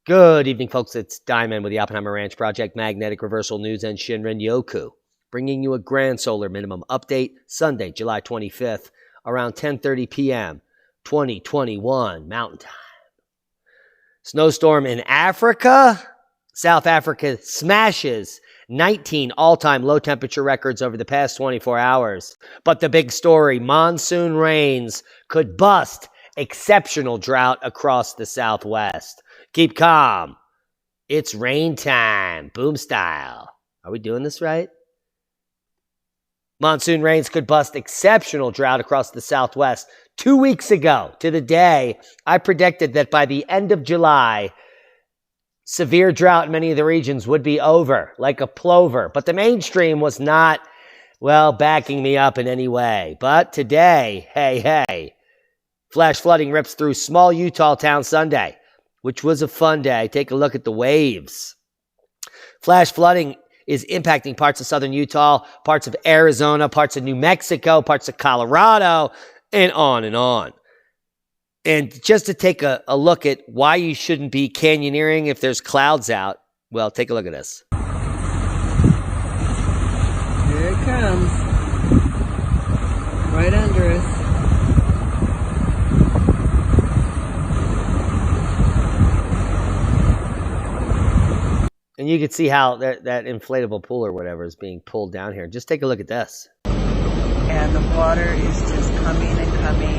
Good evening, folks. It's Diamond with the Oppenheimer Ranch Project Magnetic Reversal News and Shinrin Yoku, bringing you a grand solar minimum update Sunday, July 25th, around 10:30 p.m., 2021 Mountain Time. Snowstorm in Africa. South Africa smashes 19 all-time low temperature records over the past 24 hours. But the big story, monsoon rains could bust exceptional drought across the Southwest. Keep calm. It's rain time. Boom style. Are we doing this right? Monsoon rains could bust exceptional drought across the Southwest. 2 weeks ago to the day, I predicted that by the end of July, severe drought in many of the regions would be over, like a plover. But the mainstream was not, backing me up in any way. But today, hey, flash flooding rips through small Utah town Sunday, which was a fun day. Take a look at the waves. Flash flooding is impacting parts of southern Utah, parts of Arizona, parts of New Mexico, parts of Colorado, and on and on. And just to take a look at why you shouldn't be canyoneering if there's clouds out, well, take a look at this. Here it comes. Right under us. And you can see how that inflatable pool or whatever is being pulled down here. Just take a look at this. And the water is just coming and coming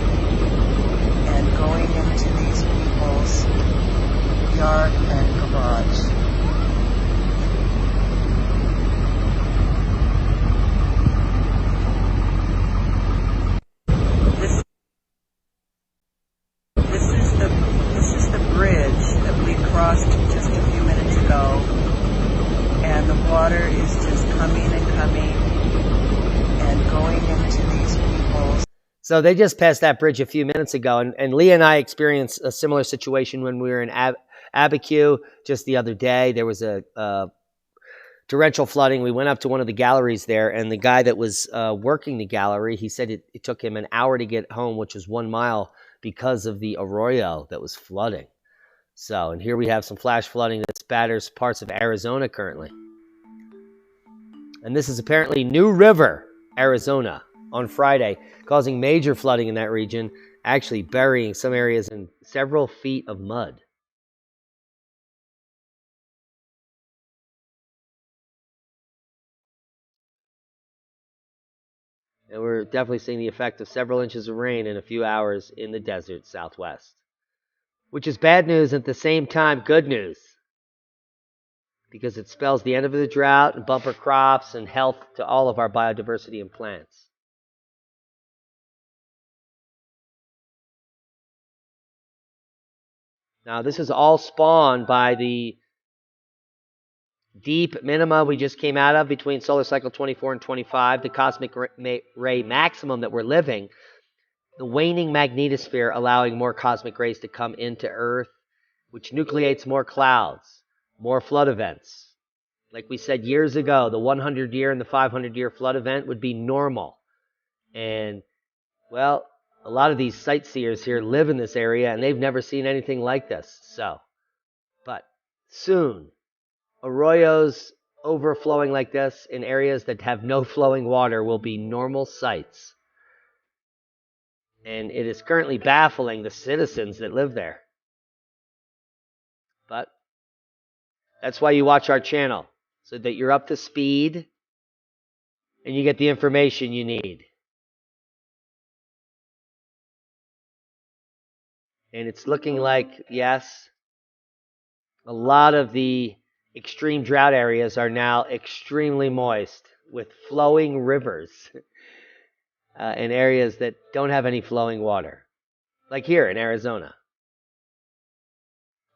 and going into these people's yard and garage. This is the bridge that we crossed just a few minutes ago. And the water is just coming and coming and going into these people's. So they just passed that bridge a few minutes ago, and Leah and I experienced a similar situation when we were in Abiquiu just the other day. There was a torrential flooding. We went up to one of the galleries there, and the guy that was working the gallery, he said it took him an hour to get home, which was 1 mile, because of the arroyo that was flooding. So, and here we have some flash flooding that spatters parts of Arizona currently. And this is apparently New River, Arizona, on Friday, causing major flooding in that region, actually burying some areas in several feet of mud. And we're definitely seeing the effect of several inches of rain in a few hours in the desert Southwest. Which is bad news and at the same time good news, because it spells the end of the drought and bumper crops and health to all of our biodiversity and plants. Now, this is all spawned by the deep minima we just came out of between solar cycle 24 and 25, the cosmic ray maximum that we're living, the waning magnetosphere allowing more cosmic rays to come into Earth, which nucleates more clouds, more flood events. Like we said years ago, the 100-year and the 500-year flood event would be normal. And, a lot of these sightseers here live in this area, and they've never seen anything like this. But soon, arroyos overflowing like this in areas that have no flowing water will be normal sights. And it is currently baffling the citizens that live there. But that's why you watch our channel, so that you're up to speed and you get the information you need. And it's looking like, yes, a lot of the extreme drought areas are now extremely moist with flowing rivers in areas that don't have any flowing water. Like here in Arizona,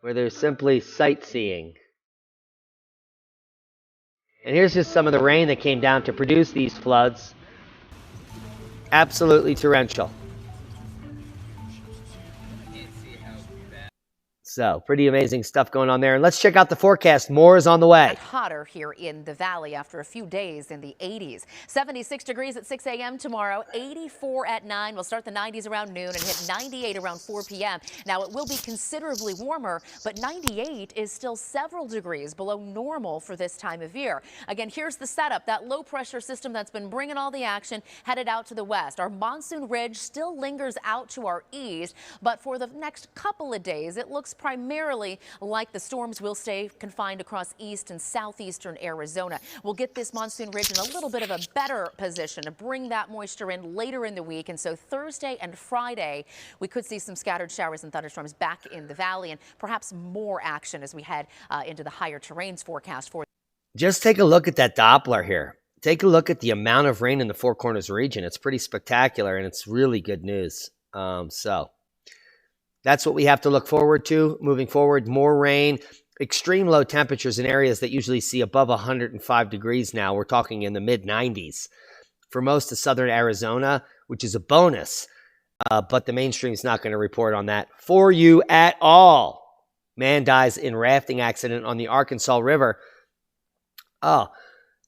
where there's simply sightseeing. And here's just some of the rain that came down to produce these floods. Absolutely torrential. So pretty amazing stuff going on there. And let's check out the forecast. More is on the way. Hotter here in the valley after a few days in the 80s. 76 degrees at 6 a.m. tomorrow, 84 at 9. We'll start the 90s around noon and hit 98 around 4 p.m. Now, it will be considerably warmer, but 98 is still several degrees below normal for this time of year. Again, here's the setup. That low pressure system that's been bringing all the action headed out to the west. Our monsoon ridge still lingers out to our east, but for the next couple of days, it looks primarily like the storms will stay confined across east and southeastern Arizona. We'll get this monsoon ridge in a little bit of a better position to bring that moisture in later in the week. And so Thursday and Friday, we could see some scattered showers and thunderstorms back in the valley and perhaps more action as we head into the higher terrains forecast for. Just take a look at that Doppler here. Take a look at the amount of rain in the Four Corners region. It's pretty spectacular, and it's really good news. So that's what we have to look forward to moving forward. More rain, extreme low temperatures in areas that usually see above 105 degrees now. We're talking in the mid-90s for most of southern Arizona, which is a bonus. But the mainstream is not going to report on that for you at all. Man dies in rafting accident on the Arkansas River.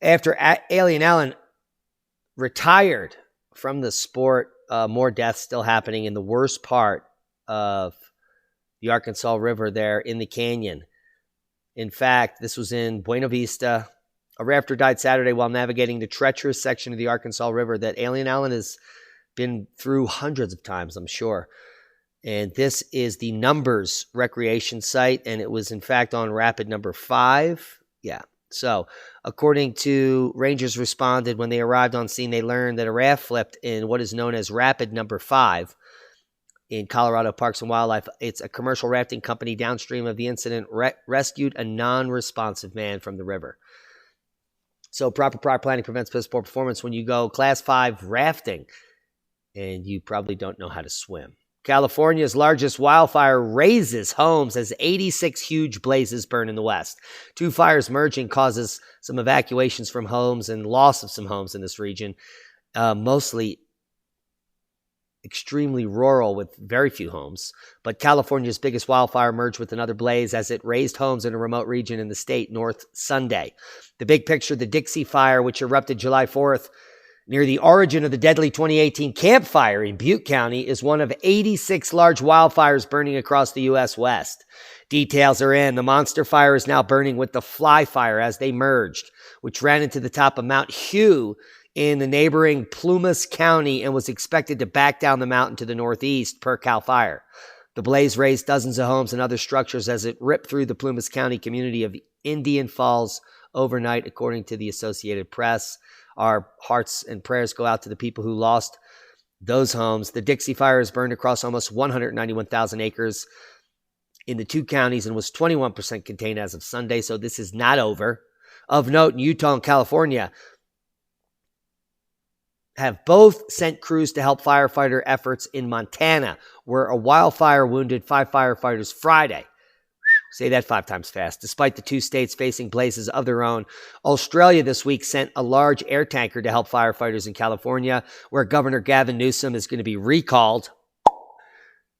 After Alien Allen retired from the sport, more deaths still happening in the worst part of the Arkansas River there in the canyon. In fact, this was in Buena Vista. A rafter died Saturday while navigating the treacherous section of the Arkansas River that Alien Allen has been through hundreds of times, I'm sure. And this is the Numbers recreation site, and it was in fact on rapid number 5. Yeah. So, according to rangers responded when they arrived on scene, they learned that a raft flipped in what is known as rapid number 5 in Colorado Parks and Wildlife. It's a commercial rafting company downstream of the incident rescued a non-responsive man from the river. So proper prior planning prevents piss poor performance when you go class 5 rafting and you probably don't know how to swim. California's largest wildfire raises homes as 86 huge blazes burn in the west. 2 fires merging causes some evacuations from homes and loss of some homes in this region, mostly extremely rural with very few homes. But California's biggest wildfire merged with another blaze as it razed homes in a remote region in the state north Sunday. The big picture, the Dixie Fire, which erupted July 4th near the origin of the deadly 2018 Camp Fire in Butte County, is one of 86 large wildfires burning across the U.S. West. Details are in. The monster fire is now burning with the Fly Fire as they merged, which ran into the top of Mount Hugh in the neighboring Plumas County and was expected to back down the mountain to the northeast per CAL FIRE. The blaze razed dozens of homes and other structures as it ripped through the Plumas County community of Indian Falls overnight, according to the Associated Press. Our hearts and prayers go out to the people who lost those homes. The Dixie Fire has burned across almost 191,000 acres in the 2 counties and was 21% contained as of Sunday, so this is not over. Of note, in Utah and California have both sent crews to help firefighter efforts in Montana, where a wildfire wounded 5 firefighters Friday. Say that 5 times fast. Despite the 2 states facing blazes of their own, Australia this week sent a large air tanker to help firefighters in California, where Governor Gavin Newsom is going to be recalled.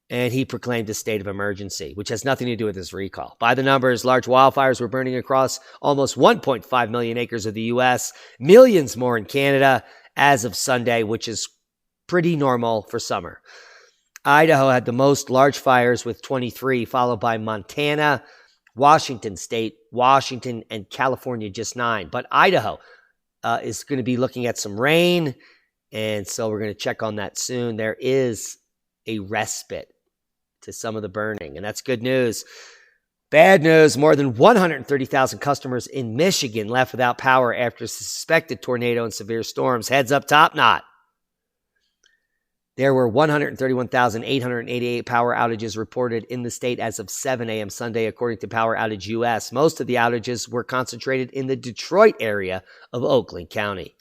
And he proclaimed a state of emergency, which has nothing to do with his recall. By the numbers, large wildfires were burning across almost 1.5 million acres of the U.S., millions more in Canada as of Sunday, which is pretty normal for summer. Idaho had the most large fires with 23, followed by Montana, Washington State, Washington, and California, just 9. But Idaho is going to be looking at some rain, and so we're going to check on that soon. There is a respite to some of the burning, and that's good news. Bad news, more than 130,000 customers in Michigan left without power after a suspected tornado and severe storms. Heads up top knot. There were 131,888 power outages reported in the state as of 7 a.m. Sunday, according to Power Outage US. Most of the outages were concentrated in the Detroit area of Oakland County.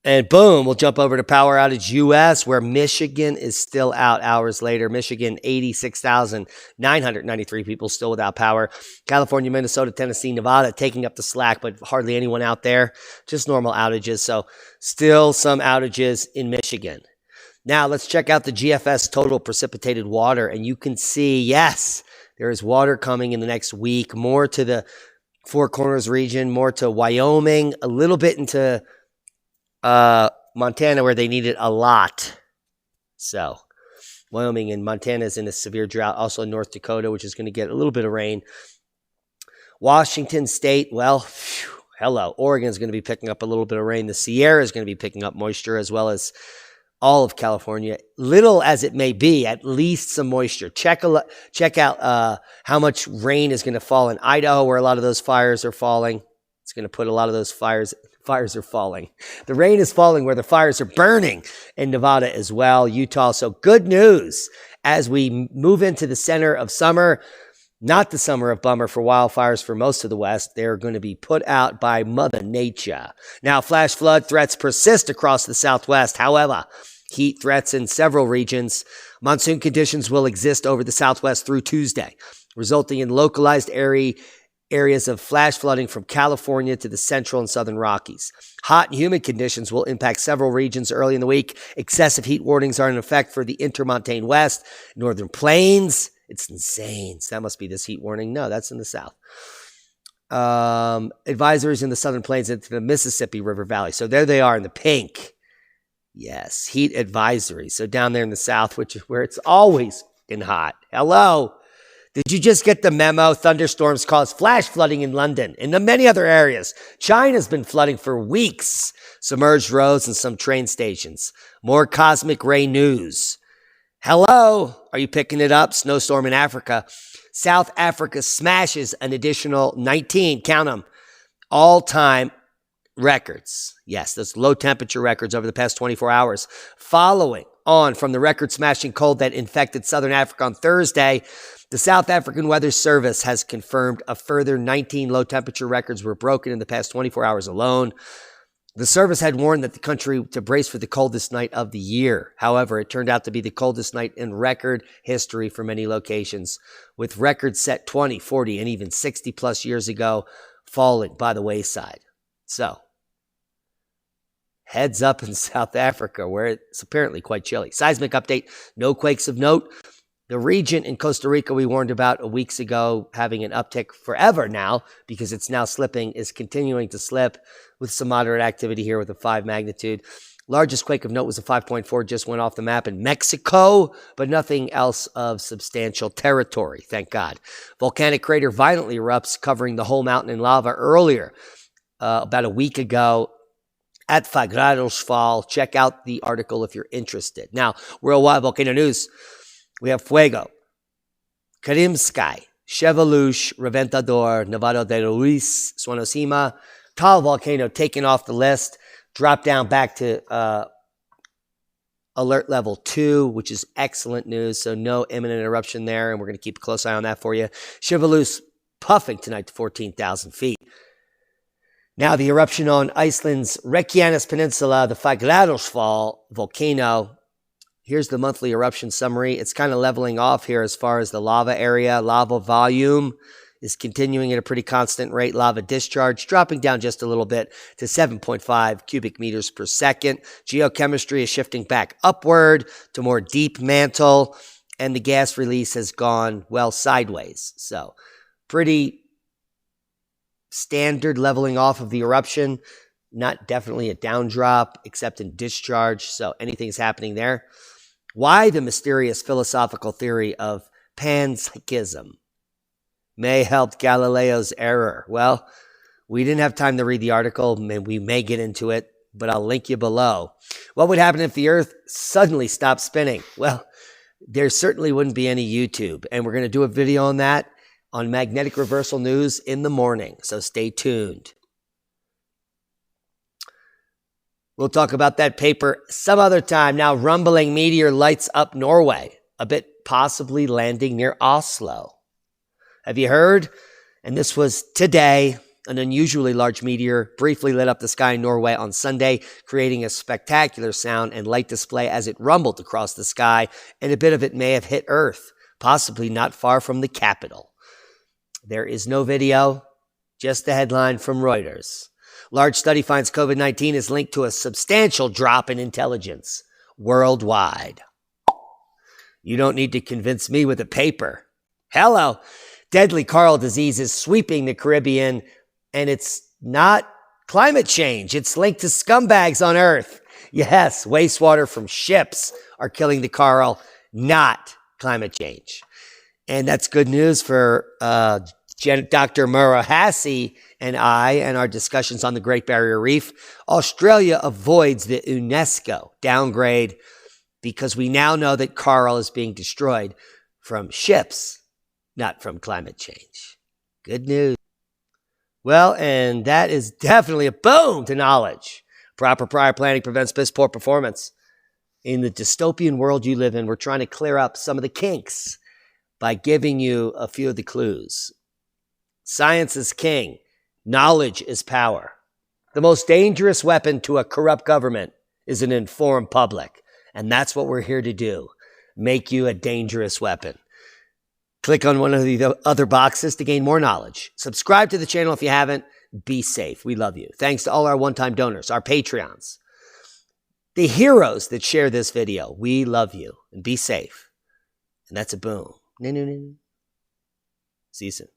And boom, we'll jump over to Power Outage US, where Michigan is still out hours later. Michigan, 86,993 people still without power. California, Minnesota, Tennessee, Nevada taking up the slack, but hardly anyone out there. Just normal outages. So still some outages in Michigan. Now let's check out the GFS total precipitated water, and you can see, yes, There is water coming in the next week, more to the Four Corners region, more to Wyoming, a little bit into Montana where they need it a lot. So Wyoming and Montana is in a severe drought. Also North Dakota, which is going to get a little bit of rain. Washington State, well, hello. Oregon is going to be picking up a little bit of rain. The Sierra is going to be picking up moisture, as well as all of California. Little as it may be, at least some moisture. Check out how much rain is going to fall in Idaho, where a lot of those fires are falling. It's going to put a lot of those fires are falling. The rain is falling where the fires are burning in Nevada as well, Utah. So good news as we move into the center of summer. Not the summer of bummer for wildfires for most of the West. They're going to be put out by Mother Nature. Now, flash flood threats persist across the Southwest. However, heat threats in several regions. Monsoon conditions will exist over the Southwest through Tuesday, resulting in localized areas of flash flooding from California to the central and southern Rockies. Hot and humid conditions will impact several regions early in the week. Excessive heat warnings are in effect for the Intermontane West, Northern Plains. It's insane. So that must be this heat warning. No, that's in the south. Advisories in the Southern Plains into the Mississippi River Valley. So there they are in the pink. Yes, heat advisory. So down there in the south, where it's always been hot. Hello. Did you just get the memo? Thunderstorms cause flash flooding in London and in many other areas. China's been flooding for weeks. Submerged roads and some train stations. More cosmic ray news. Hello, are you picking it up? Snowstorm in Africa. South Africa smashes an additional 19, count them, all-time records. Yes, those low temperature records over the past 24 hours. Following on from the record-smashing cold that infected southern Africa on Thursday, the South African Weather Service has confirmed a further 19 low temperature records were broken in the past 24 hours alone. The service had warned that the country to brace for the coldest night of the year. However, it turned out to be the coldest night in record history for many locations, with records set 20, 40, and even 60 plus years ago falling by the wayside. So, heads up in South Africa, where it's apparently quite chilly. Seismic update, no quakes of note. The region in Costa Rica we warned about weeks ago having an uptick forever now because it's now slipping, is continuing to slip with some moderate activity here with a 5 magnitude. Largest quake of note was a 5.4, just went off the map in Mexico, but nothing else of substantial territory, thank God. Volcanic crater violently erupts, covering the whole mountain in lava earlier, about a week ago at Fall. Check out the article if you're interested. Now, worldwide volcano news. We have Fuego, Karimsky, Chevaluche, Reventador, Nevado de Ruiz, Suanosima. Taal volcano taken off the list, dropped down back to alert level 2, which is excellent news. So no imminent eruption there, and we're going to keep a close eye on that for you. Chevaluche puffing tonight to 14,000 feet. Now the eruption on Iceland's Reykjanes Peninsula, the Fagradalsfjall volcano. Here's the monthly eruption summary. It's kind of leveling off here as far as the lava area. Lava volume is continuing at a pretty constant rate. Lava discharge dropping down just a little bit to 7.5 cubic meters per second. Geochemistry is shifting back upward to more deep mantle, and the gas release has gone, well, sideways. So pretty standard leveling off of the eruption. Not definitely a down drop, except in discharge. So anything's happening there. Why the mysterious philosophical theory of panpsychism may help Galileo's error? Well, we didn't have time to read the article. We may get into it, but I'll link you below. What would happen if the Earth suddenly stopped spinning? Well, there certainly wouldn't be any YouTube, and we're going to do a video on that on Magnetic Reversal News in the morning, so stay tuned. We'll talk about that paper some other time. Now, rumbling meteor lights up Norway, a bit possibly landing near Oslo. Have you heard? And this was today. An unusually large meteor briefly lit up the sky in Norway on Sunday, creating a spectacular sound and light display as it rumbled across the sky, and a bit of it may have hit Earth, possibly not far from the capital. There is no video, just the headline from Reuters. Large study finds COVID-19 is linked to a substantial drop in intelligence worldwide. You don't need to convince me with a paper. Hello. Deadly coral disease is sweeping the Caribbean, and it's not climate change. It's linked to scumbags on Earth. Yes, wastewater from ships are killing the coral, not climate change. And that's good news for Dr. Murrah Hassi and I and our discussions on the Great Barrier Reef. Australia avoids the UNESCO downgrade because we now know that coral is being destroyed from ships, not from climate change. Good news. Well, and that is definitely a boom to knowledge. Proper prior planning prevents piss poor performance. In the dystopian world you live in, we're trying to clear up some of the kinks by giving you a few of the clues. Science is king. Knowledge is power. The most dangerous weapon to a corrupt government is an informed public. And that's what we're here to do. Make you a dangerous weapon. Click on one of the other boxes to gain more knowledge. Subscribe to the channel if you haven't. Be safe. We love you. Thanks to all our one-time donors, our Patreons, the heroes that share this video. We love you. And be safe. And that's a boom. See you soon.